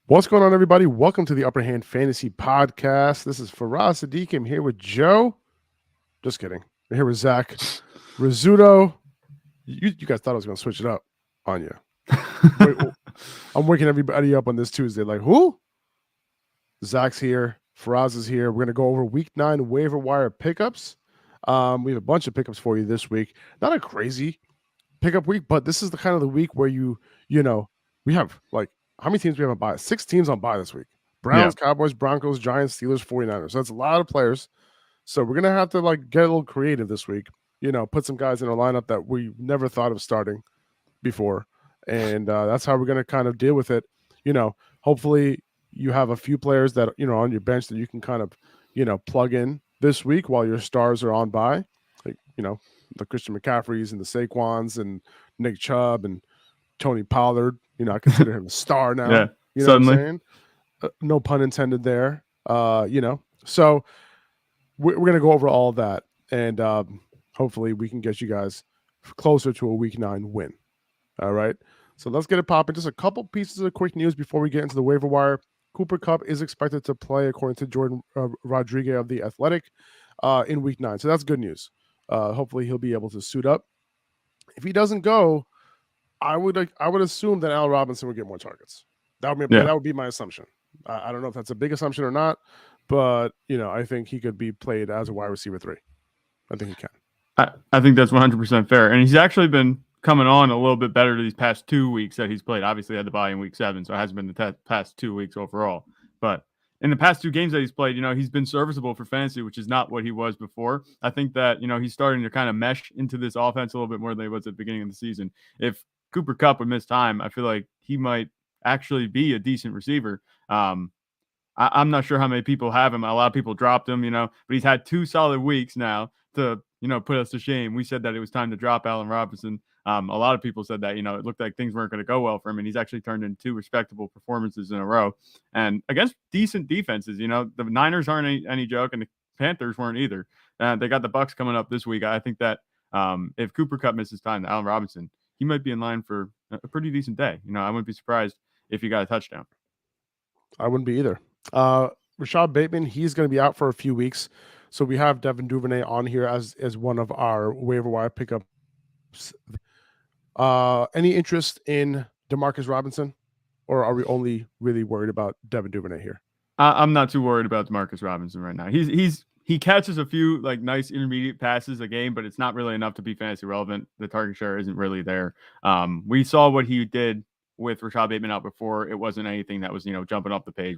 What's going on, everybody? Welcome to the Upper Hand Fantasy Podcast. This is Faraz and Zach. I'm here with Joe. Just kidding. I'm here with Zach. Rizzuto. You guys thought I was going to switch it up on you. I'm waking everybody up on this Tuesday. Like, who? Zach's here. Faraz is here. We're going to go over Week 9 waiver wire pickups. We have a bunch of pickups for you this week. Not a crazy pickup week, but this is the kind of the week where we have like, how many teams do we have on bye? 6 teams on bye this week. Browns, Cowboys, Broncos, Giants, Steelers, 49ers. So that's a lot of players. So we're going to have to get a little creative this week. Put some guys in a lineup that we never thought of starting before. And that's how we're going to kind of deal with it. Hopefully you have a few players that, on your bench that you can kind of, plug in this week while your stars are on bye. Like, the Christian McCaffreys and the Saquons and Nick Chubb and Tony Pollard. I consider him a star now. Yeah, you know suddenly. what I'm saying? No pun intended there. So we're going to go over all of that. And hopefully we can get you guys closer to a Week 9 win. All right. So let's get it popping. Just a couple pieces of quick news before we get into the waiver wire. Cooper Kupp is expected to play, according to Jordan Rodriguez of The Athletic, in Week 9. So that's good news. Hopefully he'll be able to suit up. If he doesn't go, I would assume that Allen Robinson would get more targets. That would be my assumption. I don't know if that's a big assumption or not, but I think he could be played as a wide receiver 3. I think he can. I think that's 100% fair, and he's actually been coming on a little bit better these past 2 weeks that he's played. Obviously, had the bye in Week 7, so it hasn't been the past 2 weeks overall. But in the past 2 games that he's played, he's been serviceable for fantasy, which is not what he was before. I think that he's starting to kind of mesh into this offense a little bit more than he was at the beginning of the season. If Cooper Kupp would miss time, I feel like he might actually be a decent receiver. I'm not sure how many people have him. A lot of people dropped him, but he's had 2 solid weeks now to, put us to shame. We said that it was time to drop Allen Robinson. A lot of people said that, it looked like things weren't going to go well for him, and he's actually turned in 2 respectable performances in a row. And against decent defenses, the Niners aren't any joke, and the Panthers weren't either. They got the Bucs coming up this week. I think that if Cooper Kupp misses time to Allen Robinson, he might be in line for a pretty decent day. I wouldn't be surprised if he got a touchdown. I wouldn't be either. Rachaad Bateman, he's going to be out for a few weeks. So we have Devin Duvernay on here as one of our waiver wire pickups. Any interest in Demarcus Robinson, or are we only really worried about Devin Duvernay here? I'm not too worried about Demarcus Robinson right now. He catches a few nice intermediate passes a game, but it's not really enough to be fantasy relevant. The target share isn't really there. We saw what he did with Rachaad Bateman out before. It wasn't anything that was, jumping off the page.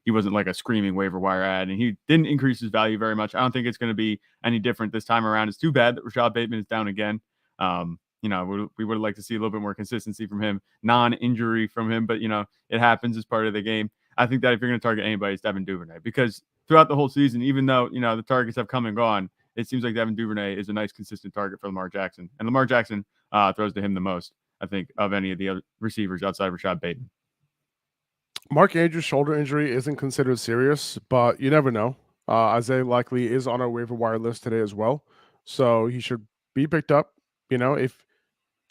He wasn't like a screaming waiver wire ad, and he didn't increase his value very much. I don't think it's going to be any different this time around. It's too bad that Rachaad Bateman is down again. We would like to see a little bit more consistency from him, non-injury from him, but it happens as part of the game. I think that if you're going to target anybody, it's Devin Duvernay, because throughout the whole season, even though, the targets have come and gone, it seems like Devin Duvernay is a nice, consistent target for Lamar Jackson. And Lamar Jackson throws to him the most, I think, of any of the other receivers outside of Rachaad Bateman. Mark Andrews' shoulder injury isn't considered serious, but you never know. Isiah Likely is on our waiver wire list today as well, so he should be picked up. If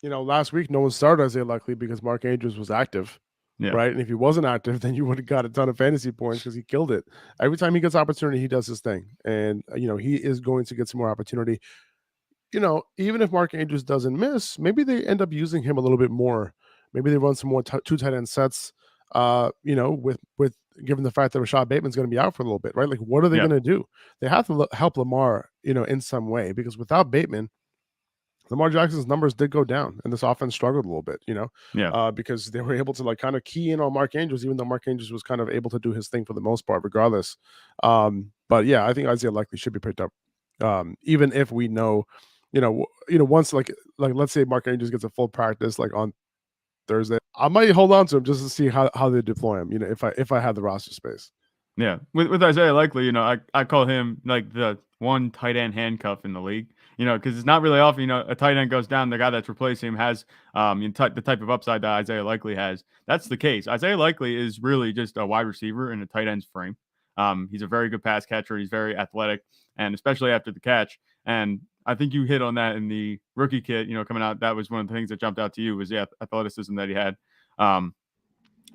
last week no one started Isiah Likely because Mark Andrews was active, right? And if he wasn't active, then you would have got a ton of fantasy points because he killed it. Every time he gets opportunity, he does his thing, and he is going to get some more opportunity. Even if Mark Andrews doesn't miss, maybe they end up using him a little bit more. Maybe they run some more 2 tight end sets. With given the fact that Rachaad Bateman's going to be out for a little bit, right? Like, what are they going to do? They have to help Lamar, in some way, because without Bateman, Lamar Jackson's numbers did go down, and this offense struggled a little bit, because they were able to kind of key in on Mark Andrews, even though Mark Andrews was kind of able to do his thing for the most part, regardless. But yeah, I think Isiah Likely should be picked up, even if we know, once like let's say Mark Andrews gets a full practice on Thursday, I might hold on to him just to see how they deploy him. If I have the roster space. Yeah, with Isiah Likely, I call him like the one tight end handcuff in the league. Because it's not really often, a tight end goes down, the guy that's replacing him has the type of upside that Isiah Likely has. That's the case. Isiah Likely is really just a wide receiver in a tight end's frame. He's a very good pass catcher. He's very athletic, and especially after the catch. And I think you hit on that in the rookie kit, coming out. That was one of the things that jumped out to you was the athleticism that he had.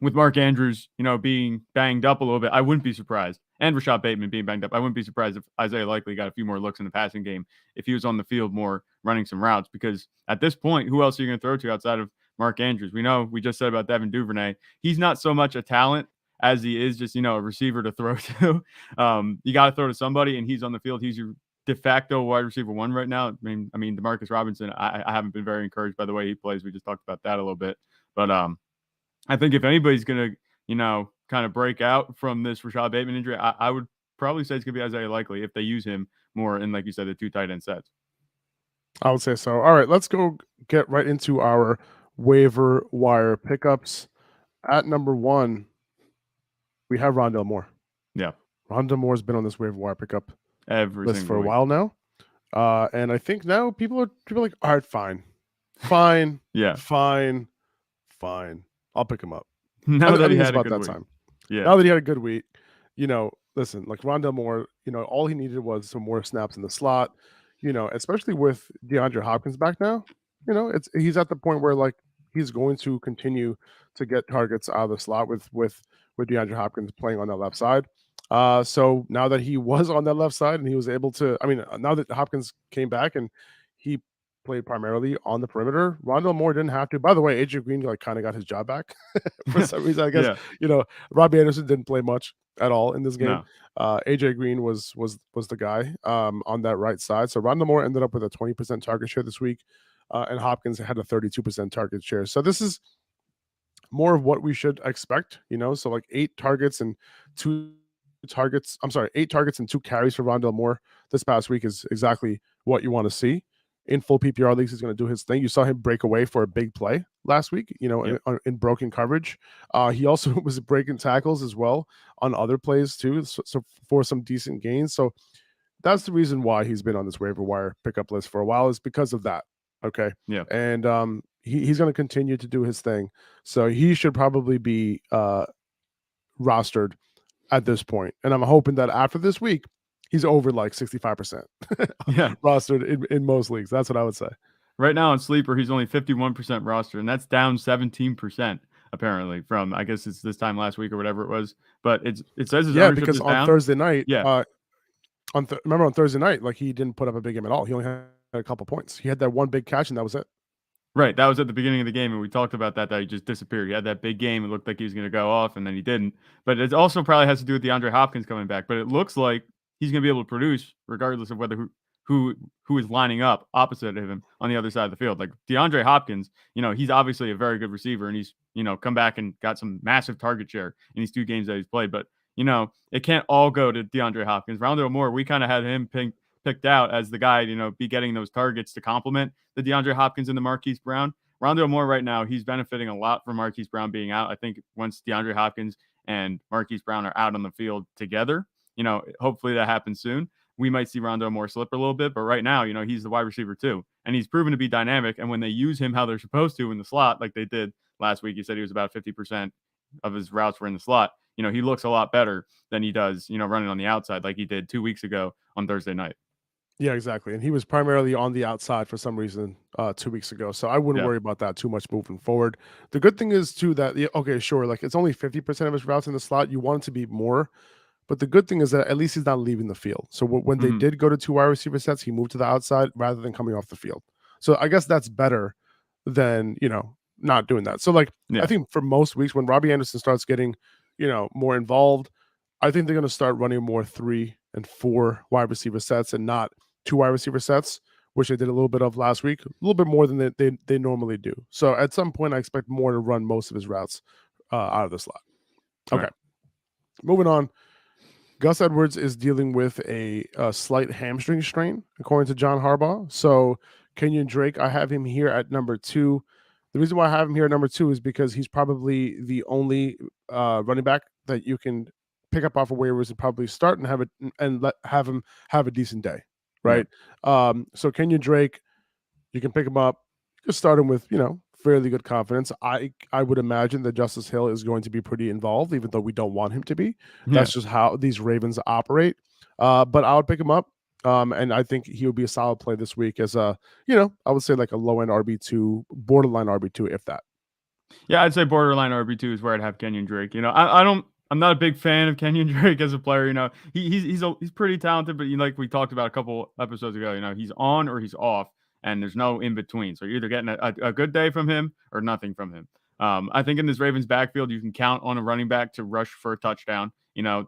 with Mark Andrews, being banged up a little bit, I wouldn't be surprised. And Rashad Bateman being banged up, I wouldn't be surprised if Isiah Likely got a few more looks in the passing game if he was on the field more running some routes. Because at this point, who else are you going to throw to outside of Mark Andrews? We know we just said about Devin Duvernay. He's not so much a talent as he is just, a receiver to throw to. You got to throw to somebody, and he's on the field. He's your de facto wide receiver one right now. I mean, Demarcus Robinson, I haven't been very encouraged by the way he plays. We just talked about that a little bit. But I think if anybody's going to, kind of break out from this Rashad Bateman injury, I would probably say it's going to be Isiah Likely if they use him more in, like you said, the 2 tight end sets. I would say so. All right, let's go get right into our waiver wire pickups. At number 1, we have Rondale Moore. Yeah. Rondale Moore's been on this waiver wire pickup list for a while now. And I think now people are like, all right, fine. Yeah. Fine. I'll pick him up. Now that he had a good week. Time. Yeah. Now that he had a good week, listen, like Rondale Moore, all he needed was some more snaps in the slot, especially with DeAndre Hopkins back now, he's at the point where like he's going to continue to get targets out of the slot with DeAndre Hopkins playing on that left side. So now that he was on that left side and he was able to, now that Hopkins came back and he played primarily on the perimeter, Rondale Moore didn't have to. By the way, AJ Green like kind of got his job back for some reason. I guess Robbie Anderson didn't play much at all in this game. No. AJ Green was the guy on that right side. So Rondale Moore ended up with a 20% target share this week, and Hopkins had a 32% target share. So this is more of what we should expect. So like 8 targets and 2 targets. 8 targets and 2 carries for Rondale Moore this past week is exactly what you want to see. In full PPR leagues, he's going to do his thing. You saw him break away for a big play last week, in broken coverage. He also was breaking tackles as well on other plays too, so for some decent gains. So that's the reason why he's been on this waiver wire pickup list for a while, is because of that. Okay. Yeah. And he's going to continue to do his thing. So he should probably be rostered at this point. And I'm hoping that after this week, he's over like 65% rostered in most leagues. That's what I would say. Right now on Sleeper, he's only 51% rostered, and that's down 17% apparently from, I guess it's this time last week or whatever it was. But it says his ownership because is on down. Thursday night, remember on Thursday night, like he didn't put up a big game at all. He only had a couple points. He had that one big catch, and that was it. Right, that was at the beginning of the game, and we talked about that he just disappeared. He had that big game. It looked like he was going to go off, and then he didn't. But it also probably has to do with DeAndre Hopkins coming back. But it looks like he's going to be able to produce regardless of whether who is lining up opposite of him on the other side of the field. Like DeAndre Hopkins, he's obviously a very good receiver, and he's, come back and got some massive target share in these 2 games that he's played. But, it can't all go to DeAndre Hopkins. Rondale Moore, we kind of had him picked out as the guy, be getting those targets to complement the DeAndre Hopkins and the Marquise Brown. Rondale Moore right now, he's benefiting a lot from Marquise Brown being out. I think once DeAndre Hopkins and Marquise Brown are out on the field together, hopefully that happens soon, we might see Rondale Moore slip a little bit. But right now, he's the wide receiver too. And he's proven to be dynamic. And when they use him how they're supposed to in the slot, like they did last week, he said he was about 50% of his routes were in the slot. He looks a lot better than he does, running on the outside like he did 2 weeks ago on Thursday night. Yeah, exactly. And he was primarily on the outside for some reason 2 weeks ago. So I wouldn't worry about that too much moving forward. The good thing is too that, okay, sure, like it's only 50% of his routes in the slot. You want it to be more. But the good thing is that at least he's not leaving the field. So when they did go to 2 wide receiver sets, he moved to the outside rather than coming off the field. So I guess that's better than, not doing that. So like, I think for most weeks when Robbie Anderson starts getting, more involved, I think they're going to start running more 3 and 4 wide receiver sets and not 2 wide receiver sets, which they did a little bit of last week, a little bit more than they normally do. So at some point, I expect Moore to run most of his routes out of the slot. Okay. Right. Moving on. Gus Edwards is dealing with a slight hamstring strain, according to John Harbaugh. So Kenyan Drake, I have him here at number 2. The reason why I have him here at number 2 is because he's probably the only running back that you can pick up off of waivers and probably start and have him have a decent day, right? Yeah. So Kenyan Drake, you can pick him up. You can start him with, fairly good confidence. I would imagine that Justice Hill is going to be pretty involved, even though we don't want him to be. That's just how these Ravens operate. But I would pick him up. And I think he would be a solid play this week as I would say like a low-end RB2, borderline RB2, if that. Yeah, I'd say borderline RB2 is where I'd have Kenyan Drake. I'm not a big fan of Kenyan Drake as a player. He's pretty talented, but like we talked about a couple episodes ago, he's on or he's off, and there's no in between. So you're either getting a good day from him or nothing from him. I think in this Ravens backfield, you can count on a running back to rush for a touchdown.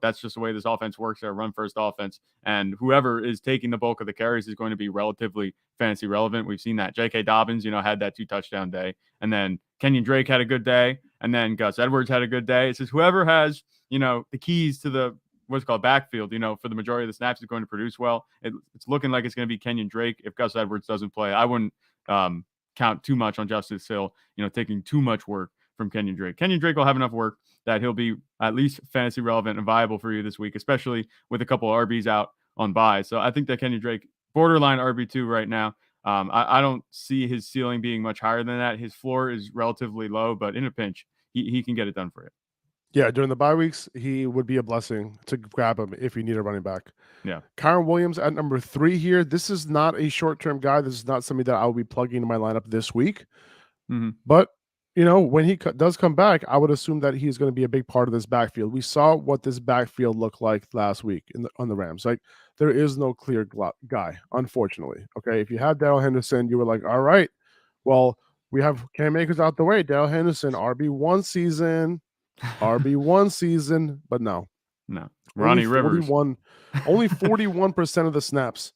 That's just the way this offense works. They're a run-first offense, and whoever is taking the bulk of the carries is going to be relatively fantasy relevant. We've seen that. J.K. Dobbins, had that 2-touchdown day, and then Kenyan Drake had a good day, and then Gus Edwards had a good day. It's just whoever has, the keys to the what's called backfield, for the majority of the snaps is going to produce well. It's looking like it's going to be Kenyan Drake if Gus Edwards doesn't play. I wouldn't count too much on Justice Hill, taking too much work from Kenyan Drake. Kenyan Drake will have enough work that he'll be at least fantasy relevant and viable for you this week, especially with a couple of RBs out on bye. So I think that Kenyan Drake, borderline RB2 right now. I don't see his ceiling being much higher than that. His floor is relatively low, but in a pinch, he can get it done for you. Yeah, during the bye weeks, he would be a blessing to grab him if you need a running back. Yeah. Kyren Williams at number 3 here. This is not a short-term guy. This is not something that I will be plugging in my lineup this week. Mm-hmm. But, when he does come back, I would assume that he's going to be a big part of this backfield. We saw what this backfield looked like last week on the Rams. Like, there is no clear guy, unfortunately. Okay, if you had Darrell Henderson, you were like, all right, well, we have Cam Akers out the way. Darrell Henderson, RB1 season, but no. Ronnie Rivers. Only 41% of the snaps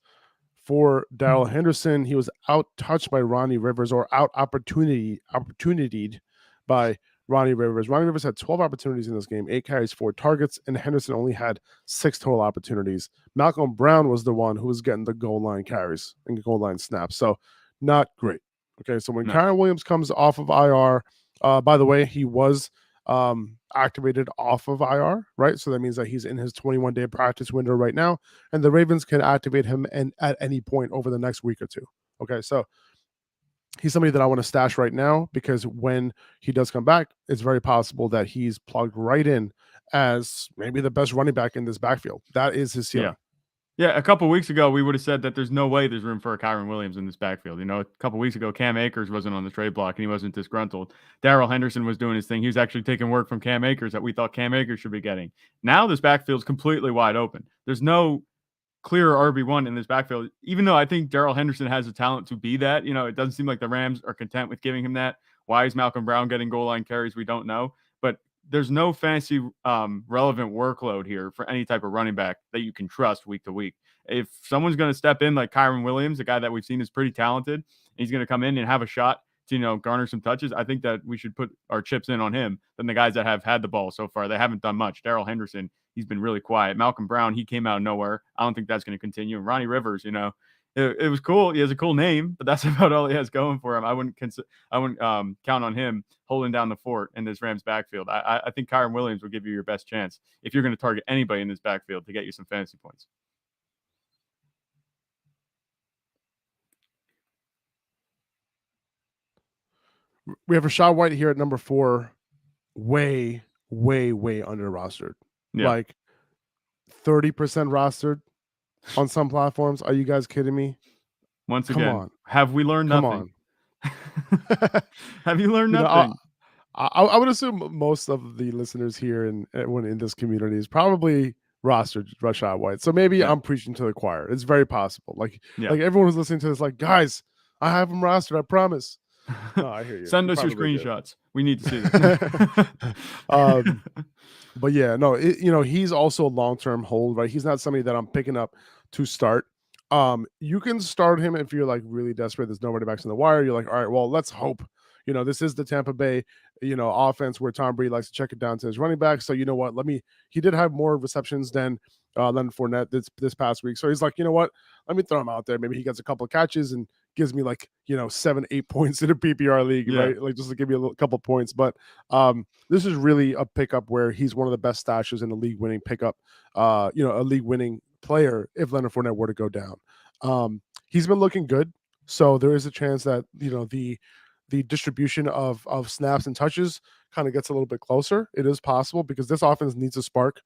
for Darrell Henderson. He was out-touched by Ronnie Rivers, or opportunityed by Ronnie Rivers. Ronnie Rivers had 12 opportunities in this game, 8 carries, 4 targets, and Henderson only had 6 total opportunities. Malcolm Brown was the one who was getting the goal line carries and goal line snaps. So not great. Okay, so when Kyren Williams comes off of IR, by the way, he was activated off of IR, right? So that means that he's in his 21-day practice window right now, and the Ravens can activate him at any point over the next week or two. Okay, so he's somebody that I want to stash right now, because when he does come back, it's very possible that he's plugged right in as maybe the best running back in this backfield. That is his ceiling. Yeah, a couple weeks ago, we would have said that there's no way there's room for a Kyren Williams in this backfield. A couple weeks ago, Cam Akers wasn't on the trade block and he wasn't disgruntled. Darrell Henderson was doing his thing. He was actually taking work from Cam Akers that we thought Cam Akers should be getting. Now this backfield's completely wide open. There's no clear RB1 in this backfield, even though I think Darrell Henderson has the talent to be that. It doesn't seem like the Rams are content with giving him that. Why is Malcolm Brown getting goal line carries? We don't know. But there's no fancy relevant workload here for any type of running back that you can trust week to week. If someone's going to step in like Kyren Williams, a guy that we've seen is pretty talented, he's going to come in and have a shot to, garner some touches, I think that we should put our chips in on him than the guys that have had the ball so far. They haven't done much. Darrell Henderson, he's been really quiet. Malcolm Brown, he came out of nowhere. I don't think that's going to continue. And Ronnie Rivers, it was cool. He has a cool name, but that's about all he has going for him. I wouldn't count on him holding down the fort in this Rams backfield. I think Kyren Williams will give you your best chance if you're going to target anybody in this backfield to get you some fantasy points. We have Rachaad White here at number 4, way, way, way under rostered. Yeah. Like 30% rostered on some platforms. Are you guys kidding me? Once again, have we learned nothing? Have you learned nothing? I would assume most of the listeners here in this community is probably rostered Rachaad White. So maybe I'm preaching to the choir. It's very possible. Like everyone who's listening to this, like, guys, I have him rostered. I promise. No, I hear you. Send us your screenshots. We need to see this. But yeah, no, he's also a long-term hold, right? He's not somebody that I'm picking up to start. You can start him if you're like really desperate. There's no running backs in the wire. You're like, all right, well, let's hope. This is the Tampa Bay, offense where Tom Brady likes to check it down to his running back. So you know what? He did have more receptions than Leonard Fournette this past week. So he's like, you know what? Let me throw him out there. Maybe he gets a couple of catches and gives me 7-8 points in a PPR league, right? Like just to give you a couple points. But this is really a pickup where he's one of the best stashes in the league winning pickup, a league winning player if Leonard Fournette were to go down. He's been looking good. So there is a chance that, the distribution of snaps and touches kind of gets a little bit closer. It is possible because this offense needs a spark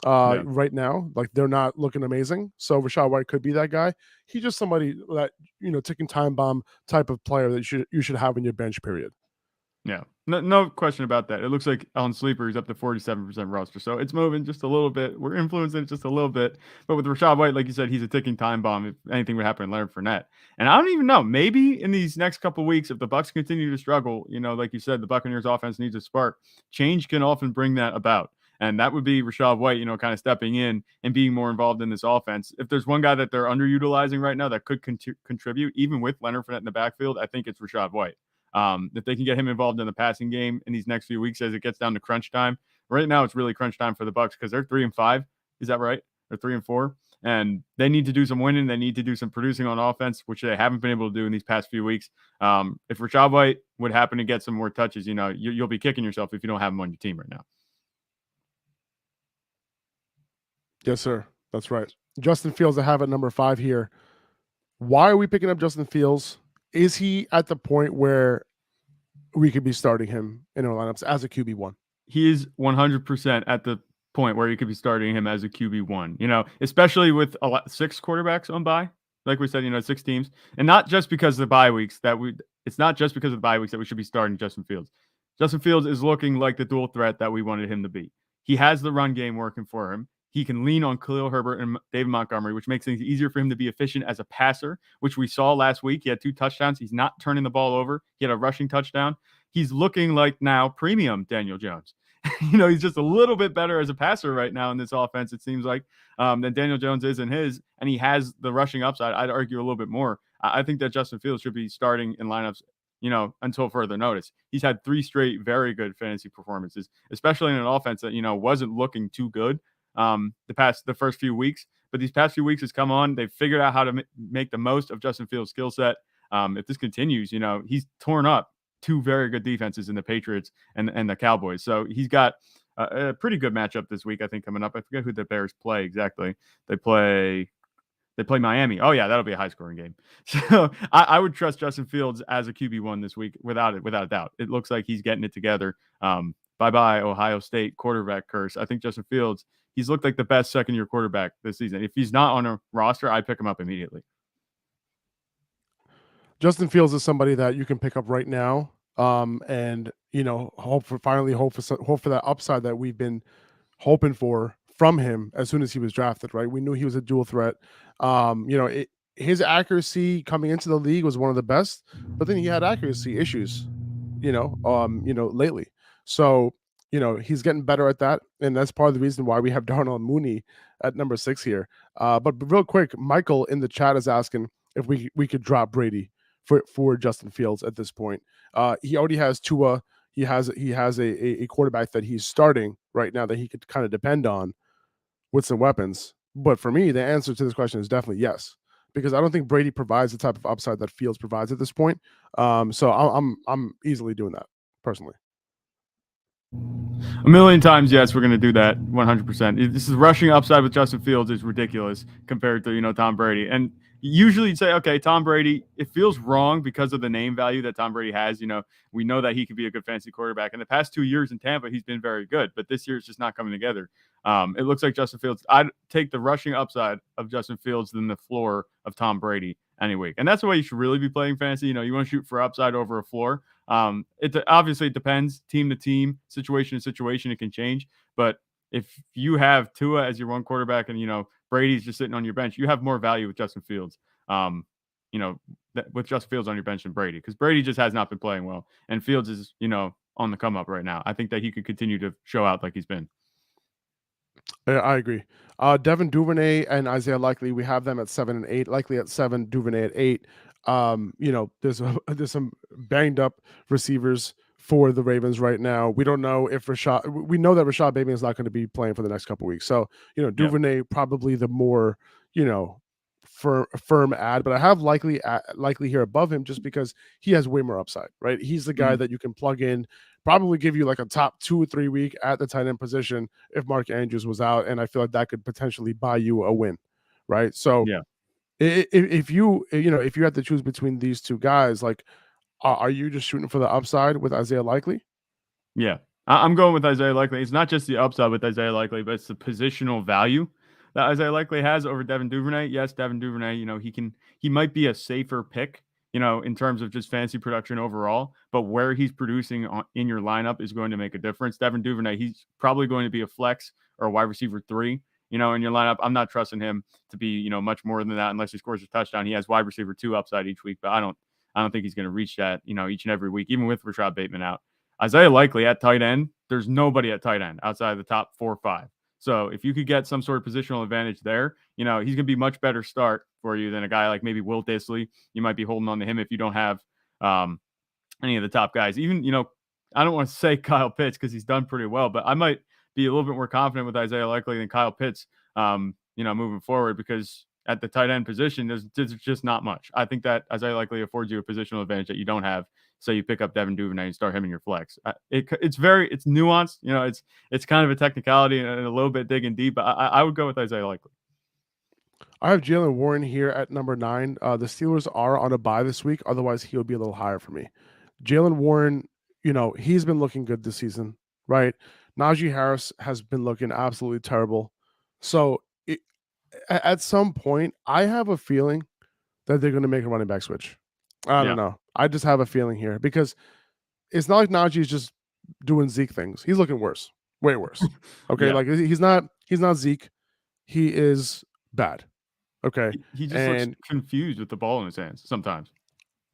right now. Like they're not looking amazing. So Rachaad White could be that guy. He's just somebody that, ticking time bomb type of player that you should have in your bench period. Yeah, no question about that. It looks like on Sleeper he's up to 47% roster, so it's moving just a little bit. We're influencing it just a little bit, but with Rachaad White, like you said, he's a ticking time bomb. If anything would happen, Leonard Fournette, and I don't even know. Maybe in these next couple of weeks, if the Bucs continue to struggle, like you said, the Buccaneers' offense needs a spark. Change can often bring that about, and that would be Rachaad White, kind of stepping in and being more involved in this offense. If there's one guy that they're underutilizing right now that could contribute, even with Leonard Fournette in the backfield, I think it's Rachaad White. If they can get him involved in the passing game in these next few weeks as it gets down to crunch time. Right now, it's really crunch time for the Bucs because they're 3-5. Is that right? They're 3-4, and they need to do some winning. They need to do some producing on offense, which they haven't been able to do in these past few weeks. If Rachaad White would happen to get some more touches, you'll be kicking yourself if you don't have him on your team right now. Yes, sir. That's right. Justin Fields, I have at number 5 here. Why are we picking up Justin Fields? Is he at the point where we could be starting him in our lineups as a QB1? He is 100% at the point where you could be starting him as a QB1, especially with 6 quarterbacks on bye. Like we said, 6 teams. And not just because of the bye weeks it's not just because of the bye weeks that we should be starting Justin Fields. Justin Fields is looking like the dual threat that we wanted him to be. He has the run game working for him. He can lean on Khalil Herbert and David Montgomery, which makes things easier for him to be efficient as a passer, which we saw last week. He had 2 touchdowns. He's not turning the ball over. He had a rushing touchdown. He's looking like now premium Daniel Jones. He's just a little bit better as a passer right now in this offense, it seems like, than Daniel Jones is in his, and he has the rushing upside. I'd argue a little bit more. I think that Justin Fields should be starting in lineups, until further notice. He's had 3 straight very good fantasy performances, especially in an offense that, wasn't looking too good the first few weeks. But these past few weeks has come on. They've figured out how to make the most of Justin Fields' skill set. If this continues, he's torn up 2 very good defenses in the Patriots and the Cowboys. So he's got a pretty good matchup this week, I think, coming up. I forget who the Bears play exactly. They play Miami. Oh, yeah, that'll be a high-scoring game. So I would trust Justin Fields as a QB1 this week without a doubt. It looks like he's getting it together. Bye-bye, Ohio State quarterback curse. I think Justin Fields, he's looked like the best second-year quarterback this season. If he's not on a roster, I'd pick him up immediately. Justin Fields is somebody that you can pick up right now, and hope for that upside that we've been hoping for from him as soon as he was drafted. Right, we knew he was a dual threat. His accuracy coming into the league was one of the best, but then he had accuracy issues, lately. So he's getting better at that, and that's part of the reason why we have Darnell Mooney at number 6 here. But real quick, Michael in the chat is asking if we could drop Brady for Justin Fields at this point. He already has Tua. He has a quarterback that he's starting right now that he could kind of depend on with some weapons. But for me, the answer to this question is definitely yes, because I don't think Brady provides the type of upside that Fields provides at this point. So I'm easily doing that personally. A million times, yes, we're going to do that 100%. This is rushing upside with Justin Fields is ridiculous compared to, Tom Brady. And usually you'd say, okay, Tom Brady, it feels wrong because of the name value that Tom Brady has. We know that he could be a good fantasy quarterback. In the past 2 years in Tampa, he's been very good, but this year it's just not coming together. It looks like Justin Fields, I'd take the rushing upside of Justin Fields than the floor of Tom Brady any week. And that's the way you should really be playing fantasy. You want to shoot for upside over a floor. Obviously it depends team to team, situation to situation. It can change, but if you have Tua as your one quarterback and Brady's just sitting on your bench, you have more value with Justin Fields. With Justin Fields on your bench than Brady, because Brady just has not been playing well, and Fields is on the come up right now. I think that he could continue to show out like he's been. I agree. Devin, Duvernay, and Isiah Likely, we have them at 7 and 8. Likely at 7, Duvernay at 8. There's some banged up receivers for the Ravens right now. We don't know if we know that Rachaad Bateman is not going to be playing for the next couple of weeks. So, Duvernay probably the more, firm ad, but I have likely here above him just because he has way more upside, right? He's the guy that you can plug in, probably give you like a top 2 or 3 week at the tight end position if Mark Andrews was out. And I feel like that could potentially buy you a win, right? So yeah. If you have to choose between these 2 guys, like, are you just shooting for the upside with Isiah Likely? Yeah, I'm going with Isiah Likely. It's not just the upside with Isiah Likely, but it's the positional value that Isiah Likely has over Devin Duvernay. Yes, Devin Duvernay, he might be a safer pick in terms of just fantasy production overall, but where he's producing in your lineup is going to make a difference. Devin Duvernay, he's probably going to be a flex or a wide receiver 3, in your lineup. I'm not trusting him to be, much more than that unless he scores a touchdown. He has wide receiver 2 upside each week, but I don't think he's going to reach that, each and every week, even with Rashad Bateman out. Isaiah Likely at tight end, there's nobody at tight end outside of the top 4 or 5. So if you could get some sort of positional advantage there, he's going to be much better start for you than a guy like maybe Will Dissly. You might be holding on to him if you don't have any of the top guys. Even, I don't want to say Kyle Pitts because he's done pretty well, but I might be a little bit more confident with Isaiah Likely than Kyle Pitts, moving forward, because at the tight end position, there's just not much. I think that Isaiah Likely affords you a positional advantage that you don't have. So you pick up Devin Duvernay and start him in your flex. It's nuanced. It's kind of a technicality and a little bit digging deep, but I would go with Isaiah Likely. I have Jaylen Warren here at number 9. The Steelers are on a bye this week. Otherwise, he'll be a little higher for me. Jaylen Warren, he's been looking good this season, right? Najee Harris has been looking absolutely terrible. So at some point, I have a feeling that they're going to make a running back switch. I don't know. I just have a feeling here because it's not like Najee's just doing Zeke things. He's looking worse, way worse. Okay, like he's not Zeke. He is bad. Okay, he just looks confused with the ball in his hands sometimes.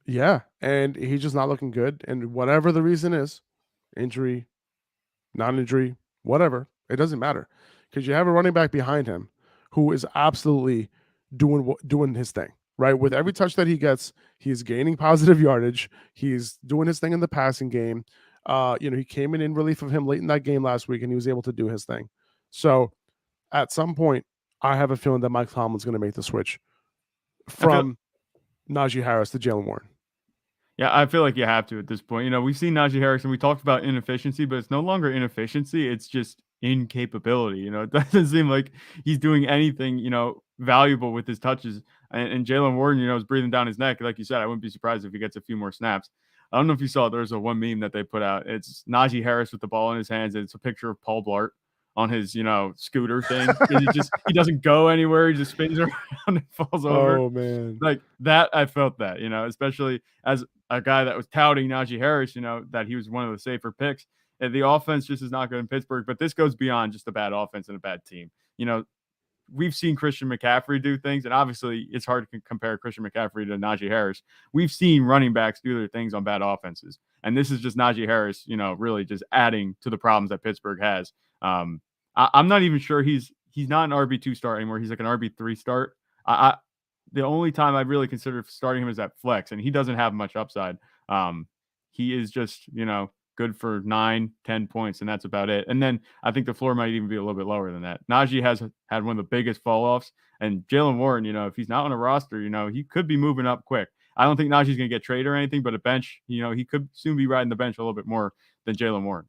Yeah, and he's just not looking good. And whatever the reason is, injury, non-injury, whatever, it doesn't matter because you have a running back behind him who is absolutely doing his thing. Right, with every touch that he gets, he's gaining positive yardage. He's doing his thing in the passing game. He came in relief of him late in that game last week, and he was able to do his thing. So, at some point, I have a feeling that Mike Tomlin's going to make the switch from Najee Harris to Jaylen Warren. Yeah, I feel like you have to at this point. We've seen Najee Harris, and we talked about inefficiency, but it's no longer inefficiency. It's just incapability. It doesn't seem like he's doing anything, valuable with his touches. And Jaylen Warren, is breathing down his neck. Like you said, I wouldn't be surprised if he gets a few more snaps. I don't know if you saw, there's one meme that they put out. It's Najee Harris with the ball in his hands, and it's a picture of Paul Blart on his, scooter thing. He doesn't go anywhere. He just spins around and falls over. Oh, man. Like that, I felt that, especially as a guy that was touting Najee Harris, that he was one of the safer picks. And the offense just is not good in Pittsburgh, but this goes beyond just a bad offense and a bad team. We've seen Christian McCaffrey do things, and obviously it's hard to compare Christian McCaffrey to Najee Harris. We've seen running backs do their things on bad offenses, and this is just Najee Harris, really just adding to the problems that Pittsburgh has. I'm not even sure he's not an RB2 start anymore. He's like an RB3 start. The only time I really consider starting him is at flex, and he doesn't have much upside. He is just, good for 9-10 points, and that's about it. And then I think the floor might even be a little bit lower than that. Najee has had one of the biggest fall-offs, and Jaylen Warren, if he's not on a roster, he could be moving up quick. I don't think Najee's going to get traded or anything, but a bench, he could soon be riding the bench a little bit more than Jaylen Warren.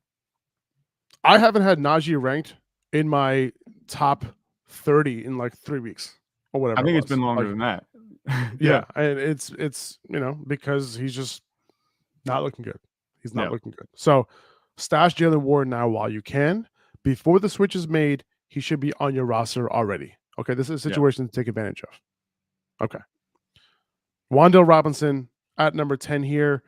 I haven't had Najee ranked in my top 30 in like 3 weeks or whatever. I think it's been longer than that. Yeah, and it's because he's just not looking good. He's not looking good. So stash Jaylen Warren now while you can. Before the switch is made, he should be on your roster already. Okay, this is a situation to take advantage of. Okay. Wan'Dale Robinson at number 10 here.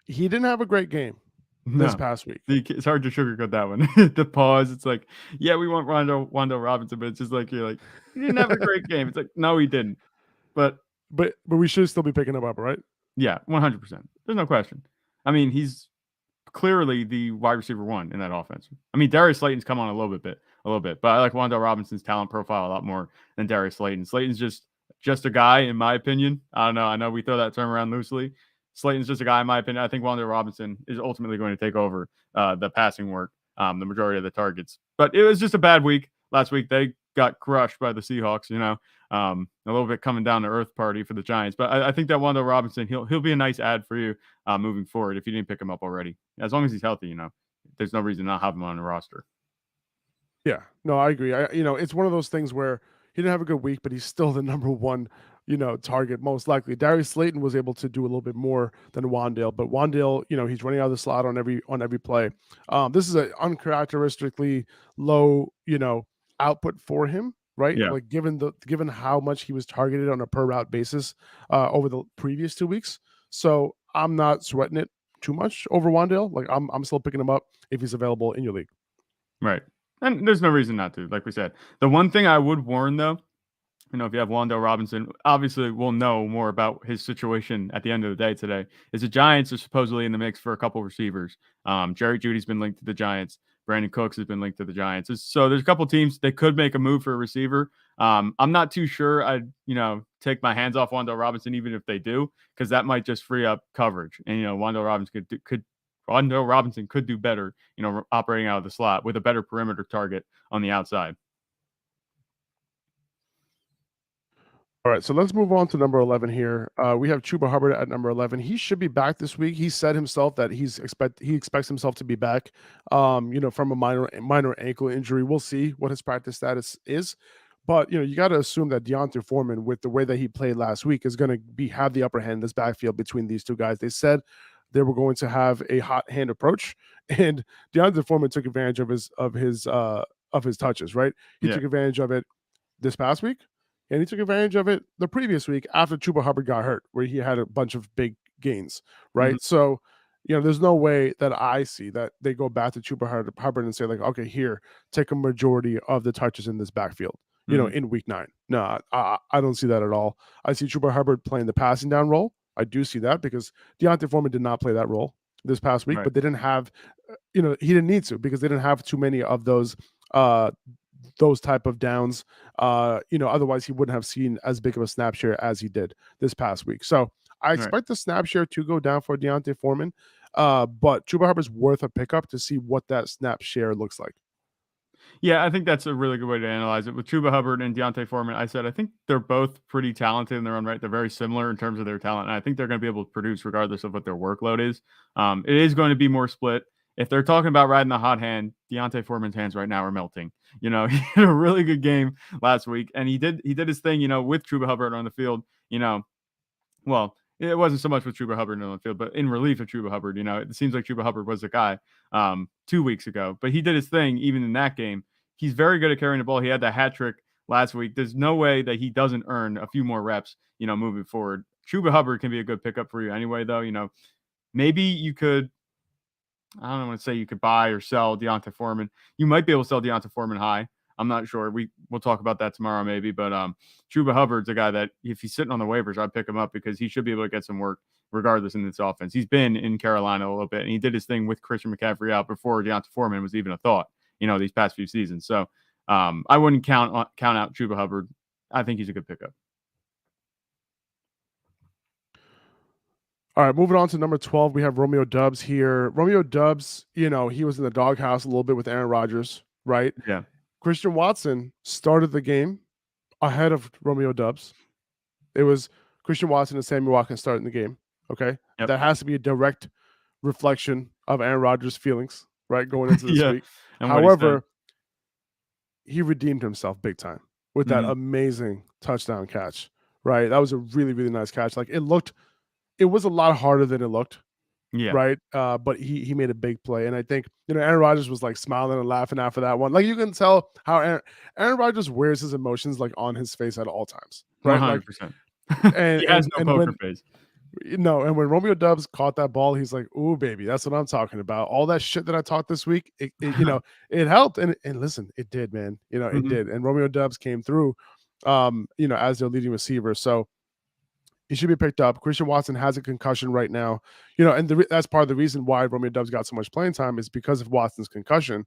He didn't have a great game this past week. It's hard to sugarcoat that one. The pause, it's like, yeah, we want Wan'Dale Robinson, but it's just like, you're like, he didn't have a great game. It's like, no, he didn't. But we should still be picking him up, right? Yeah, 100%. There's no question. I mean, he's clearly the wide receiver 1 in that offense. I mean, Darius Slayton's come on a little bit, but I like Wan'Dale Robinson's talent profile a lot more than Darius Slayton. Slayton's just a guy, in my opinion. I don't know. I know we throw that term around loosely. Slayton's just a guy, in my opinion. I think Wan'Dale Robinson is ultimately going to take over the passing work, the majority of the targets. But it was just a bad week. Last week, they got crushed by the Seahawks, a little bit coming down to earth party for the Giants. But I think that Wan'Dale Robinson, he'll be a nice add for you moving forward if you didn't pick him up already. As long as he's healthy, there's no reason not to have him on the roster. Yeah, no, I agree. It's one of those things where he didn't have a good week, but he's still the number 1, target most likely. Darius Slayton was able to do a little bit more than Wan'Dale, but Wan'Dale, he's running out of the slot on every play. This is an uncharacteristically low, output for him. right? Yeah. Like given how much he was targeted on a per route basis over the previous 2 weeks. So I'm not sweating it too much over Wan'Dale. Like I'm still picking him up if he's available in your league. Right. And there's no reason not to, like we said. The one thing I would warn, though, if you have Wan'Dale Robinson, obviously we'll know more about his situation at the end of the day today. Is the Giants are supposedly in the mix for a couple receivers. Jerry Jeudy's been linked to the Giants. Brandon Cooks has been linked to the Giants. So there's a couple teams that could make a move for a receiver. I'm not too sure I'd, take my hands off Wan'Dale Robinson even if they do, because that might just free up coverage. And, Wan'Dale Robinson could do better, operating out of the slot with a better perimeter target on the outside. All right, so let's move on to number 11 here. We have Chuba Hubbard at number 11. He should be back this week. He said himself that he expects himself to be back, from a minor ankle injury. We'll see what his practice status is, but you got to assume that D'Onta Foreman, with the way that he played last week, is going to have the upper hand in this backfield between these two guys. They said they were going to have a hot hand approach, and D'Onta Foreman took advantage of his touches. Right, he took advantage of it this past week. And he took advantage of it the previous week after Chuba Hubbard got hurt, where he had a bunch of big gains, right? Mhm. So, there's no way that I see that they go back to Chuba Hubbard and say, like, okay, here, take a majority of the touches in this backfield, in week 9. No, I don't see that at all. I see Chuba Hubbard playing the passing down role. I do see that because D'Onta Foreman did not play that role this past week, Right. but they didn't have, he didn't need to because they didn't have too many of those type of downs. Otherwise he wouldn't have seen as big of a snap share as he did this past week. So I expect the snap share to go down for D'Onta Foreman, but Chuba Hubbard's worth a pickup to see what that snap share looks like. Yeah, I think that's a really good way to analyze it. With Chuba Hubbard and D'Onta Foreman, I think they're both pretty talented in their own right. They're very similar in terms of their talent, and I think they're going to be able to produce regardless of what their workload is. It is going to be more split. If they're talking about riding the hot hand, D'Onta Foreman's hands right now are melting. He had a really good game last week, and he did his thing, with Chuba Hubbard on the field. Well, it wasn't so much with Chuba Hubbard on the field, but in relief of Chuba Hubbard, it seems like Chuba Hubbard was the guy 2 weeks ago. But he did his thing even in that game. He's very good at carrying the ball. He had the hat trick last week. There's no way that he doesn't earn a few more reps, moving forward. Chuba Hubbard can be a good pickup for you anyway, though. Maybe you could, I don't want to say you could buy or sell D'Onta Foreman. You might be able to sell D'Onta Foreman high. I'm not sure. We'll talk about that tomorrow maybe. But Chuba Hubbard's a guy that if he's sitting on the waivers, I'd pick him up because he should be able to get some work regardless in this offense. He's been in Carolina a little bit, and he did his thing with Christian McCaffrey out before D'Onta Foreman was even a thought, these past few seasons. So I wouldn't count out Chuba Hubbard. I think he's a good pickup. All right, moving on to number 12, we have Romeo Doubs here. Romeo Doubs, he was in the doghouse a little bit with Aaron Rodgers, right? Yeah. Christian Watson started the game ahead of Romeo Doubs. It was Christian Watson and Sammy Watkins starting the game. Okay. Yep. That has to be a direct reflection of Aaron Rodgers' feelings, right? Going into this week. However, he redeemed himself big time with that amazing touchdown catch, right? That was a really, really nice catch. Like it was a lot harder than it looked. Yeah. Right. But he made a big play. And I think, Aaron Rodgers was like smiling and laughing after that one. Like you can tell how Aaron Rodgers wears his emotions like on his face at all times. Right. 100%. And he has no poker face. No, and when Romeo Doubs caught that ball, he's like, "Ooh, baby, that's what I'm talking about." All that shit that I talked this week, it helped. And listen, it did, man. It did. And Romeo Doubs came through, as their leading receiver. So he should be picked up. Christian Watson has a concussion right now, and that's part of the reason why Romeo Doubs got so much playing time is because of Watson's concussion,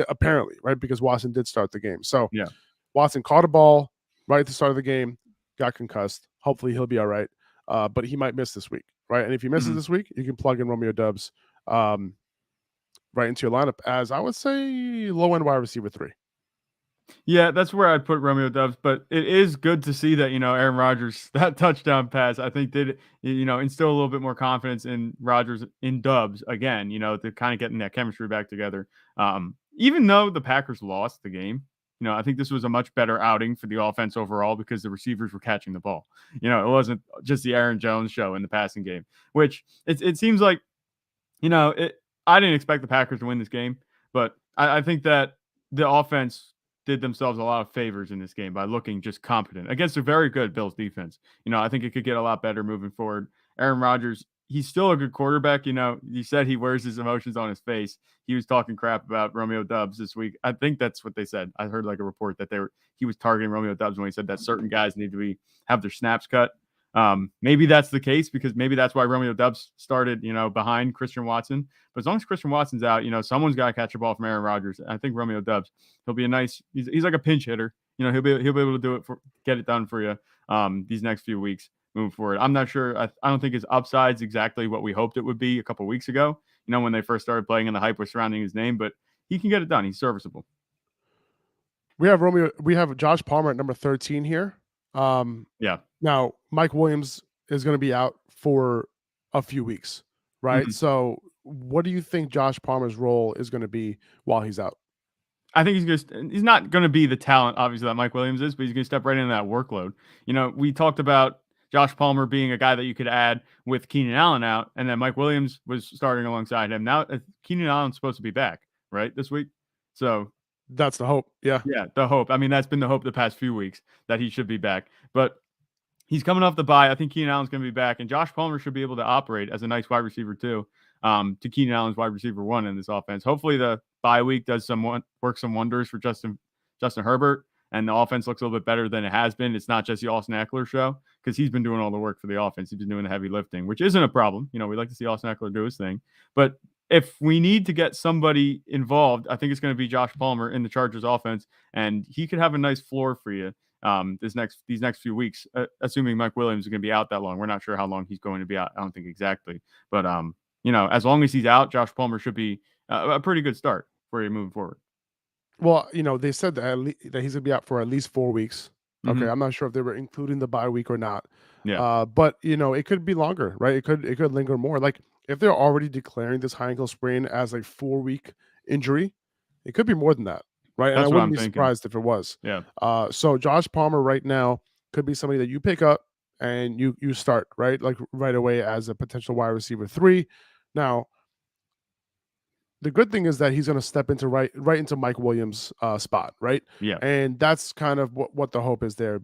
apparently, right? Because Watson did start the game. So yeah, Watson caught a ball right at the start of the game, got concussed. Hopefully he'll be all right, but he might miss this week, right? And if he misses this week, you can plug in Romeo Doubs right into your lineup as, I would say, low-end wide receiver 3. Yeah, that's where I'd put Romeo Doubs, but it is good to see that, Aaron Rodgers, that touchdown pass, I think did, instill a little bit more confidence in Rodgers, in Doubs again, to kind of getting that chemistry back together. Even though the Packers lost the game, I think this was a much better outing for the offense overall because the receivers were catching the ball. It wasn't just the Aaron Jones show in the passing game, which it seems like, I didn't expect the Packers to win this game, but I think that the offense did themselves a lot of favors in this game by looking just competent against a very good Bills defense. I think it could get a lot better moving forward. Aaron Rodgers, he's still a good quarterback. He said he wears his emotions on his face. He was talking crap about Romeo Doubs this week. I think that's what they said. I heard like a report that he was targeting Romeo Doubs when he said that certain guys need to have their snaps cut. Maybe that's the case because maybe that's why Romeo Doubs started, behind Christian Watson. But as long as Christian Watson's out, someone's got to catch a ball from Aaron Rodgers. I think Romeo Doubs, he'll be he's like a pinch hitter. He'll be able to do it get it done for you these next few weeks moving forward. I'm not sure. I don't think his upside's exactly what we hoped it would be a couple weeks ago, when they first started playing and the hype was surrounding his name, but he can get it done. He's serviceable. We have Josh Palmer at number 13 here. Yeah. Now, Mike Williams is going to be out for a few weeks, right? Mm-hmm. So what do you think Josh Palmer's role is going to be while he's out? I think he's not going to be the talent, obviously, that Mike Williams is, but he's going to step right into that workload. We talked about Josh Palmer being a guy that you could add with Keenan Allen out, and then Mike Williams was starting alongside him. Now, Keenan Allen's supposed to be back, right, this week? So that's the hope. Yeah. Yeah, the hope. I mean, that's been the hope the past few weeks that he should be back. But he's coming off the bye. I think Keenan Allen's going to be back, and Josh Palmer should be able to operate as a nice wide receiver too, to Keenan Allen's wide receiver 1 in this offense. Hopefully the bye week does work some wonders for Justin Herbert, and the offense looks a little bit better than it has been. It's not just the Austin Eckler show because he's been doing all the work for the offense. He's been doing the heavy lifting, which isn't a problem. We like to see Austin Eckler do his thing. But if we need to get somebody involved, I think it's going to be Josh Palmer in the Chargers offense, and he could have a nice floor for you these next few weeks, assuming Mike Williams is going to be out that long. We're not sure how long he's going to be out. I don't think exactly. But, as long as he's out, Josh Palmer should be a pretty good start for you moving forward. Well, they said that he's going to be out for at least 4 weeks. Okay. Mm-hmm. I'm not sure if they were including the bye week or not. Yeah. But, it could be longer, right? It could linger more. Like, if they're already declaring this high ankle sprain as a 4-week injury, it could be more than that, right? That's and I wouldn't be surprised if it was. Yeah. So Josh Palmer right now could be somebody that you pick up and you start, right? Like right away as a potential wide receiver 3. Now, the good thing is that he's going to step into right into Mike Williams' spot, right? Yeah. And that's kind of what the hope is there.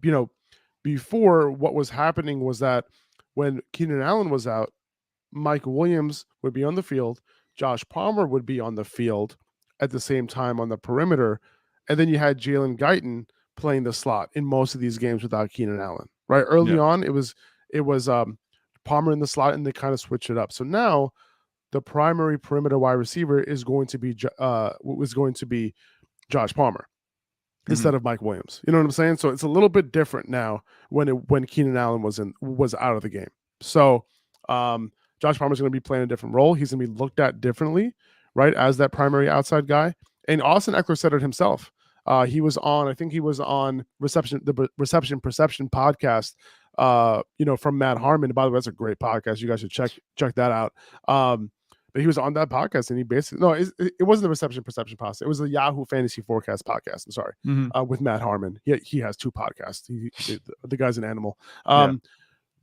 Before, what was happening was that when Keenan Allen was out, Mike Williams would be on the field, Josh Palmer would be on the field at the same time on the perimeter, and then you had Jalen Guyton playing the slot in most of these games without Keenan Allen. Right, early on, it was Palmer in the slot, and they kind of switched it up. So now the primary perimeter wide receiver is going to be Josh Palmer instead of Mike Williams. You know what I'm saying? So it's a little bit different now when Keenan Allen was out of the game. So Josh Palmer's going to be playing a different role. He's going to be looked at differently, right, as that primary outside guy. And Austin Eckler said it himself. He was on Reception Perception podcast, from Matt Harmon. By the way, that's a great podcast. You guys should check that out. But he was on that podcast, and he basically it wasn't the Reception Perception podcast. It was the Yahoo Fantasy Forecast podcast. I'm sorry, with Matt Harmon. He has 2 podcasts. The guy's an animal.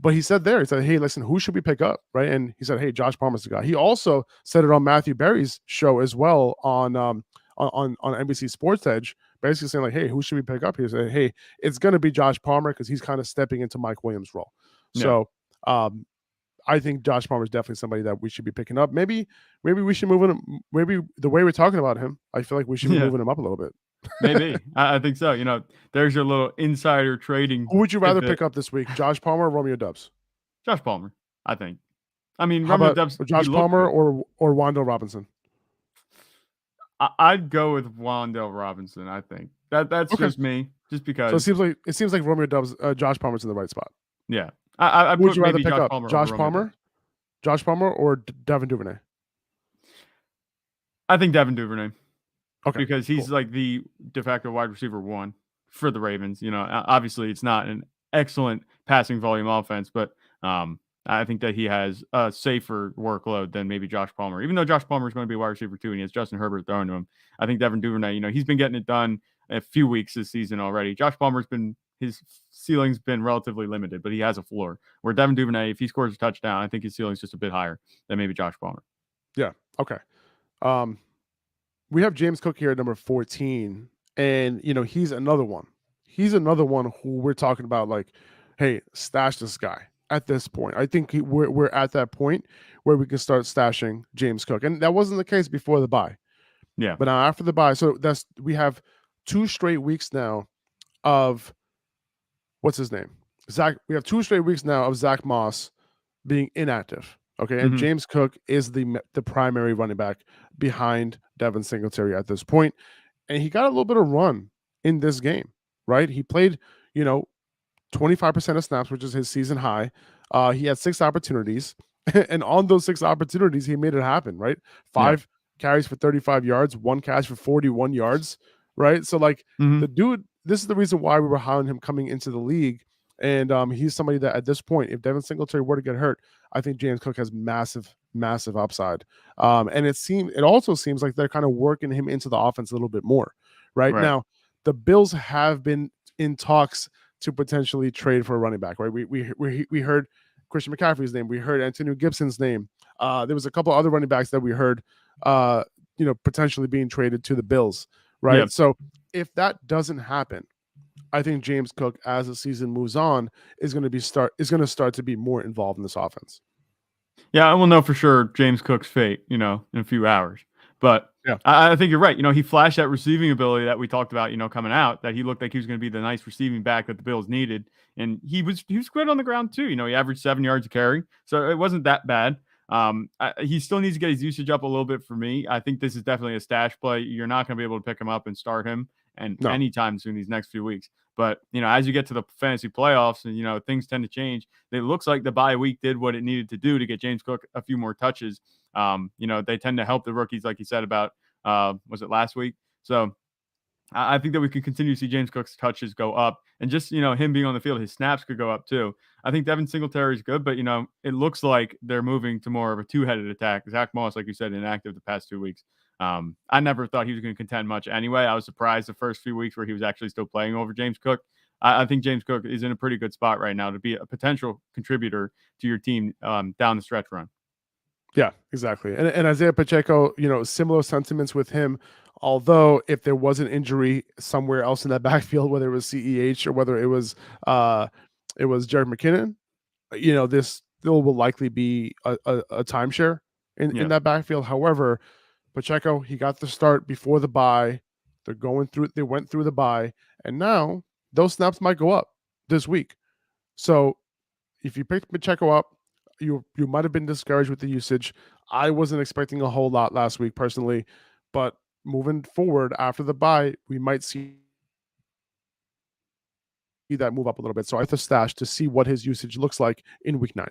But he said, hey, listen, who should we pick up, right? And he said, hey, Josh Palmer's the guy. He also said it on Matthew Berry's show as well on NBC Sports Edge, basically saying like, hey, who should we pick up? He said, hey, it's going to be Josh Palmer because he's kind of stepping into Mike Williams' role. Yeah. So I think Josh Palmer is definitely somebody that we should be picking up. Maybe we should move him. Maybe the way we're talking about him, I feel like we should be moving him up a little bit. Maybe. I think so. There's your little insider trading. Who would you rather pick up this week, Josh Palmer or Romeo Doubs? Josh Palmer, I think. I mean, Romeo Doubs. Josh Palmer or Wan'Dale Robinson? I'd go with Wan'Dale Robinson. I think that's okay. Just me, just because. So it seems like Romeo Doubs, Josh Palmer's in the right spot. Yeah. I would you rather pick up Josh Palmer or Devin Duvernay? I think Devin Duvernay. Okay, because he's like the de facto wide receiver 1 for the Ravens. Obviously it's not an excellent passing volume offense, but I think that he has a safer workload than maybe Josh Palmer. Even though Josh Palmer is going to be wide receiver 2 and he has Justin Herbert throwing to him, I think Devin Duvernay, he's been getting it done a few weeks this season already. Josh Palmer's his ceiling's been relatively limited, but he has a floor. Where Devin Duvernay, if he scores a touchdown, I think his ceiling's just a bit higher than maybe Josh Palmer. Yeah. Okay. We have James Cook here at number 14, And, he's another one. He's another one who we're talking about, like, hey, stash this guy at this point. I think we're at that point where we can start stashing James Cook. And that wasn't the case before the bye. Yeah. But now after the bye, so we have 2 straight weeks now of what's his name? Zach. We have 2 straight weeks now of Zach Moss being inactive. Okay, and James Cook is the primary running back behind Devin Singletary at this point, and he got a little bit of run in this game, right? He played, 25% of snaps, which is his season high. He had 6 opportunities, and on those 6 opportunities, he made it happen, right? 5 carries for 35 yards, 1 catch for 41 yards, right? So, like, the dude, this is the reason why we were high on him coming into the league. And he's somebody that at this point, if Devin Singletary were to get hurt, I think James Cook has massive, massive upside. And it also seems like they're kind of working him into the offense a little bit more. Right now, the Bills have been in talks to potentially trade for a running back. Right, we heard Christian McCaffrey's name, we heard Antonio Gibson's name. There was a couple other running backs that we heard, potentially being traded to the Bills. Right, so if that doesn't happen, I think James Cook, as the season moves on, is going to start to be more involved in this offense. Yeah, I will know for sure James Cook's fate, in a few hours. But I think you're right. He flashed that receiving ability that we talked about, coming out, that he looked like he was going to be the nice receiving back that the Bills needed. And he was good on the ground too. He averaged 7 yards a carry. So it wasn't that bad. He still needs to get his usage up a little bit for me. I think this is definitely a stash play. You're not going to be able to pick him up and start him anytime soon these next few weeks. But, as you get to the fantasy playoffs and, things tend to change, it looks like the bye week did what it needed to do to get James Cook a few more touches. They tend to help the rookies, like you said about, was it last week? So I think that we could continue to see James Cook's touches go up, and just, him being on the field, his snaps could go up too. I think Devin Singletary is good, but, it looks like they're moving to more of a 2-headed attack. Zach Moss, like you said, inactive the past 2 weeks. I never thought he was going to contend much anyway. I was surprised the first few weeks where he was actually still playing over James Cook. I think James Cook is in a pretty good spot right now to be a potential contributor to your team down the stretch run. Yeah, exactly. And Isiah Pacheco, similar sentiments with him. Although if there was an injury somewhere else in that backfield, whether it was CEH or whether it was Jared McKinnon, this still will likely be a timeshare in that backfield. However, Pacheco, he got the start before the bye. They went through the bye, and now those snaps might go up this week. So if you picked Pacheco up, you might have been discouraged with the usage. I wasn't expecting a whole lot last week personally, but moving forward after the bye, we might see that move up a little bit. So I have to stash to see what his usage looks like in week 9.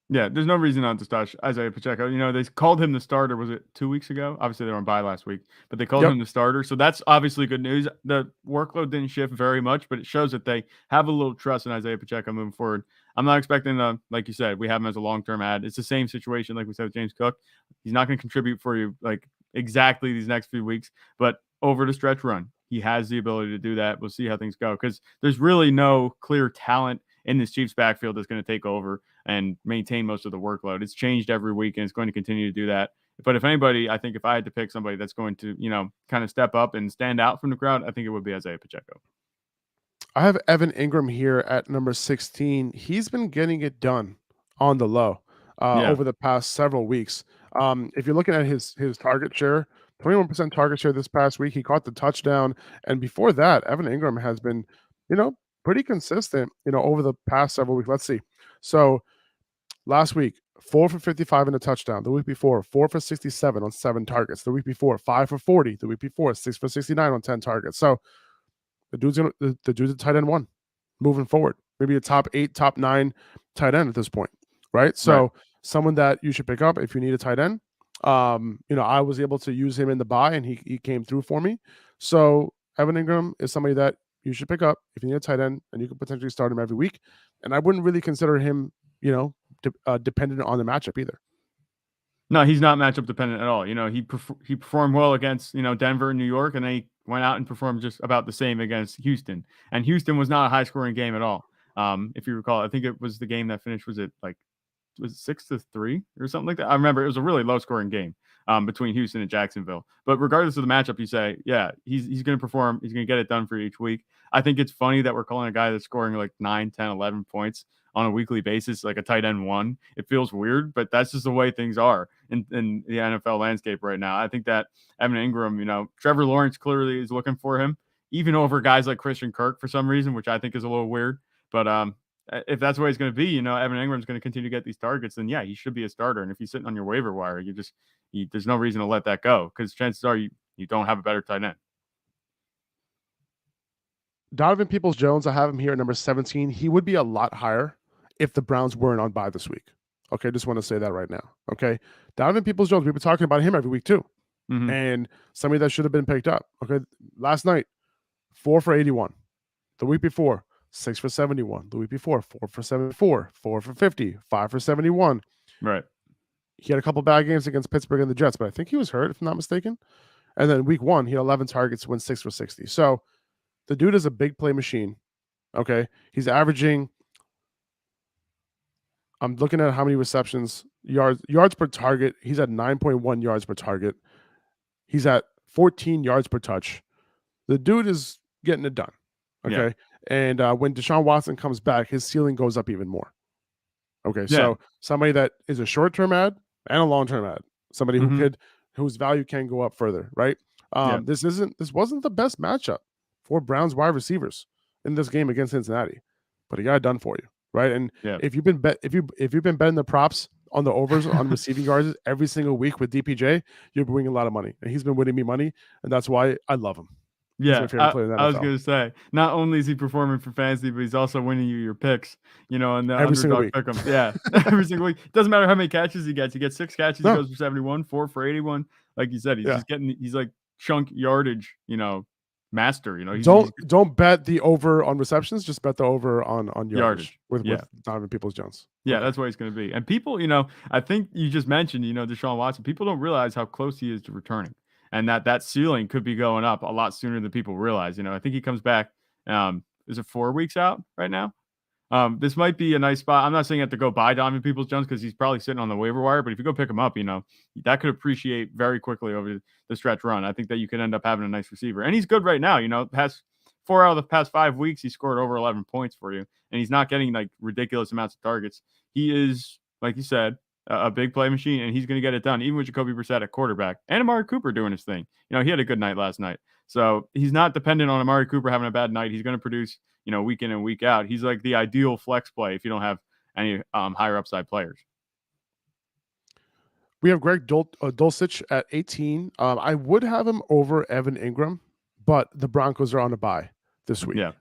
Yeah, there's no reason not to stash Isiah Pacheco. They called him the starter. Was it 2 weeks ago? Obviously, they were on bye last week, but they called him the starter. So that's obviously good news. The workload didn't shift very much, but it shows that they have a little trust in Isiah Pacheco moving forward. I'm not expecting, like you said, we have him as a long-term ad. It's the same situation like we said with James Cook. He's not going to contribute for you like exactly these next few weeks, but over the stretch run, he has the ability to do that. We'll see how things go because there's really no clear talent in this Chiefs backfield that's going to take over and maintain most of the workload. It's changed every week, and it's going to continue to do that. But if anybody, I think if I had to pick somebody that's going to, kind of step up and stand out from the crowd, I think it would be Isiah Pacheco. I have Evan Engram here at number 16. He's been getting it done on the low over the past several weeks. If you're looking at his target share, 21% target share this past week. He caught the touchdown. And before that, Evan Engram has been, pretty consistent, over the past several weeks. Let's see. So last week, 4 for 55 in a touchdown. The week before, 4 for 67 on 7 targets. The week before, 5 for 40. The week before, 6 for 69 on 10 targets. So the dude's a tight end 1 moving forward. Maybe a top 8, top 9 tight end at this point, right? So someone that you should pick up if you need a tight end. I was able to use him in the bye, and he came through for me. So Evan Engram is somebody that you should pick up if you need a tight end, and you can potentially start him every week. And I wouldn't really consider him, dependent on the matchup either. No, he's not matchup dependent at all. He performed well against, Denver and New York, and they went out and performed just about the same against Houston. And Houston was not a high scoring game at all. If you recall, I think it was the game that finished, was it 6-3 or something like that? I remember it was a really low scoring game. between Houston and Jacksonville. But regardless of the matchup, you say, yeah, he's going to perform. He's going to get it done for each week. I think it's funny that we're calling a guy that's scoring like 9, 10, 11 points on a weekly basis, like a tight end one. It feels weird, but that's just the way things are in the NFL landscape right now. I think that Evan Engram, Trevor Lawrence clearly is looking for him, even over guys like Christian Kirk for some reason, which I think is a little weird. But if that's the way it's going to be, Evan Ingram's going to continue to get these targets, then yeah, he should be a starter. And if he's sitting on your waiver wire, there's no reason to let that go, because chances are you don't have a better tight end. Donovan Peoples-Jones, I have him here at number 17. He would be a lot higher if the Browns weren't on bye this week. Okay, just want to say that right now. Okay, Donovan Peoples-Jones, we've been talking about him every week too, and somebody that should have been picked up. Okay, last night, 4 for 81. The week before, 6 for 71. The week before, 4 for 74, 4 for 50, 5 for 71. Right. He had a couple bad games against Pittsburgh and the Jets, but I think he was hurt, if I'm not mistaken. And then week 1, he had 11 targets, went 6 for 60. So the dude is a big play machine. Okay, he's averaging. I'm looking at how many receptions, yards per target. He's at 9.1 yards per target. He's at 14 yards per touch. The dude is getting it done. Okay. Yeah. And when Deshaun Watson comes back, his ceiling goes up even more. Okay. Yeah. So somebody that is a short-term ad and a long-term ad, somebody whose value can go up further, right? This wasn't the best matchup for Browns wide receivers in this game against Cincinnati, but he got it done for you, right? And if you've been betting the props on the overs on receiving yards every single week with DPJ, you're winning a lot of money, and he's been winning me money, and that's why I love him. Yeah, I was going to say, not only is he performing for fantasy, but he's also winning you your picks, and the every single week. Pick 'em. Yeah, every single week. Doesn't matter how many catches he gets. He gets 6 catches, he goes for 71, 4 for 81. Like you said, he's like chunk yardage, master. Don't bet the over on receptions, just bet the over on yardage with Donovan Peoples-Jones. Yeah, that's what he's going to be. And people, I think you just mentioned, Deshaun Watson. People don't realize how close he is to returning. And that ceiling could be going up a lot sooner than people realize. I think he comes back. Is it 4 weeks out right now? This might be a nice spot. I'm not saying you have to go buy Donovan Peoples-Jones because he's probably sitting on the waiver wire. But if you go pick him up, that could appreciate very quickly over the stretch run. I think that you could end up having a nice receiver. And he's good right now. Past 4 out of the past 5 weeks, he scored over 11 points for you. And he's not getting like ridiculous amounts of targets. He is, like you said, a big play machine, and he's going to get it done, even with Jacoby Brissett at quarterback and Amari Cooper doing his thing. He had a good night last night. So he's not dependent on Amari Cooper having a bad night. He's going to produce, week in and week out. He's like the ideal flex play if you don't have any higher upside players. We have Greg Dulcich at 18. I would have him over Evan Engram, but the Broncos are on a bye this week. Yeah.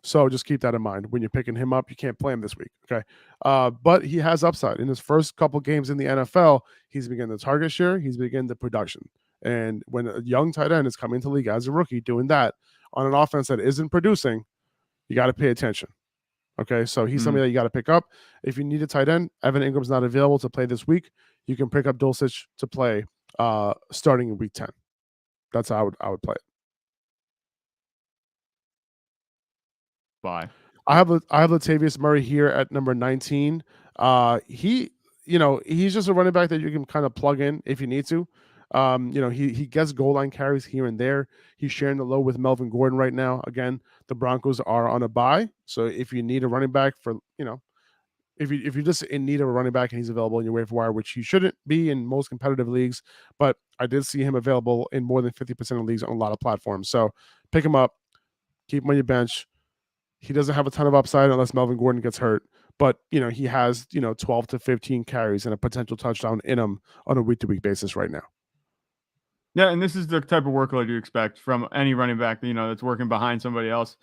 So just keep that in mind. When you're picking him up, you can't play him this week. Okay. But he has upside. In his first couple games in the NFL, he's been getting the target share, he's been getting the production. And when a young tight end is coming into the league as a rookie doing that on an offense that isn't producing, you got to pay attention. Okay. So he's somebody that you got to pick up. If you need a tight end, Evan Ingram's not available to play this week. You can pick up Dulcich to play starting in week 10. That's how I would play it. Bye. I have Latavius Murray here at number 19. He's just a running back that you can kind of plug in if you need to. He gets goal line carries here and there. He's sharing the load with Melvin Gordon right now. Again, the Broncos are on a bye, so if you need a running back for, if you're just in need of a running back and he's available in your waiver wire, which he shouldn't be in most competitive leagues, but I did see him available in more than 50% of leagues on a lot of platforms. So pick him up, keep him on your bench. He doesn't have a ton of upside unless Melvin Gordon gets hurt, but he has 12 to 15 carries and a potential touchdown in him on a week-to-week basis right now. Yeah, and this is the type of workload you expect from any running back, that's working behind somebody else.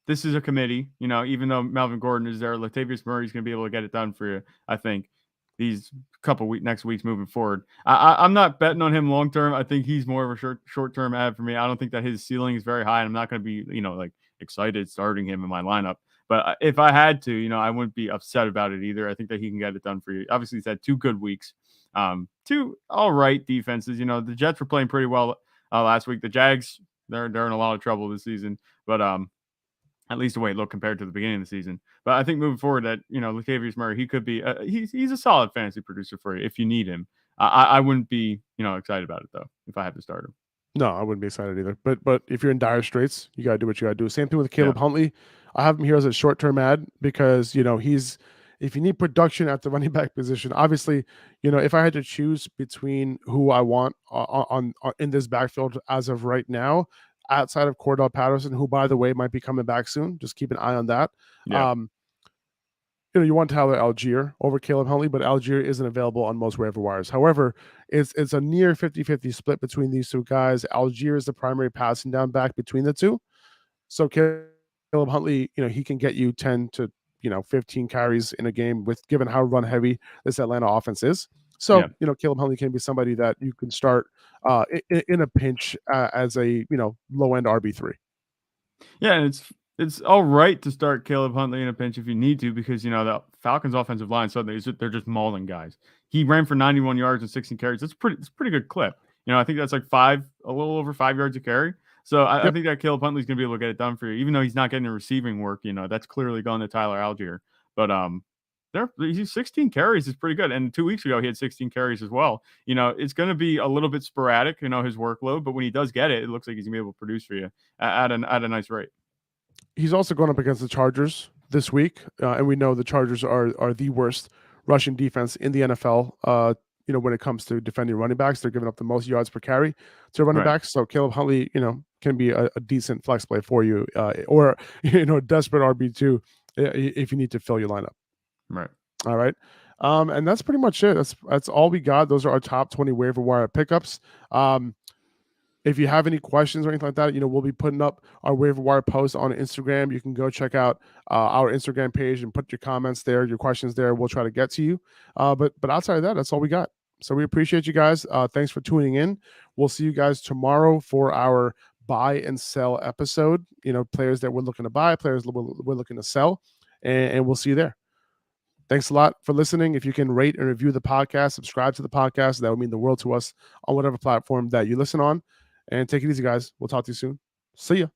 This is a committee, even though Melvin Gordon is there, Latavius Murray is going to be able to get it done for you, I think, these next weeks moving forward. I'm not betting on him long-term. I think he's more of a short-term ad for me. I don't think that his ceiling is very high, and I'm not going to be, excited starting him in my lineup. But if I had to, I wouldn't be upset about it either. I think that he can get it done for you. Obviously, he's had 2 good weeks. 2 all right defenses. The Jets were playing pretty well last week. The Jags, they're in a lot of trouble this season, but at least the way it looked compared to the beginning of the season. But I think moving forward that, Latavius Murray, he could be he's a solid fantasy producer for you if you need him. I wouldn't be, excited about it though if I had to start him. No, I wouldn't be excited either. But if you're in dire straits, you gotta do what you gotta do. Same thing with Caleb Yeah. Huntley. I have him here as a short-term ad because he's if you need production at the running back position, obviously, if I had to choose between who I want on in this backfield as of right now, outside of Cordell Patterson, who by the way might be coming back soon, just keep an eye on that. Yeah. You want Tyler Algier over Caleb Huntley, but Algier isn't available on most waiver wires. However, it's a near 50-50 split between these two guys. Algier is the primary passing down back between the two. So Caleb Huntley, he can get you 10 to 15 carries in a game with given how run heavy this Atlanta offense is. So, Yeah. Caleb Huntley can be somebody that you can start in a pinch as a, low end RB3. Yeah, and it's all right to start Caleb Huntley in a pinch if you need to, because the Falcons' offensive line suddenly they're just mauling guys. He ran for 91 yards and 16 carries. It's pretty good clip. I think that's like a little over 5 yards a carry. So I think that Caleb Huntley's going to be able to get it done for you, even though he's not getting the receiving work. That's clearly going to Tyler Algier. But he's 16 carries is pretty good. And 2 weeks ago he had 16 carries as well. It's going to be a little bit sporadic, his workload, but when he does get it, it looks like he's going to be able to produce for you at a nice rate. He's also going up against the Chargers this week, and we know the Chargers are the worst rushing defense in the NFL. When it comes to defending running backs, they're giving up the most yards per carry to running backs. So Caleb Huntley, can be a decent flex play for you, or a desperate RB2 if you need to fill your lineup. Right. All right. And that's pretty much it. That's all we got. Those are our top 20 waiver wire pickups. If you have any questions or anything like that, we'll be putting up our waiver wire post on Instagram. You can go check out our Instagram page and put your comments there, your questions there. We'll try to get to you. But outside of that, that's all we got. So we appreciate you guys. Thanks for tuning in. We'll see you guys tomorrow for our buy and sell episode. Players that we're looking to buy, players we're looking to sell, and we'll see you there. Thanks a lot for listening. If you can rate and review the podcast, subscribe to the podcast, that would mean the world to us on whatever platform that you listen on. And take it easy, guys. We'll talk to you soon. See ya.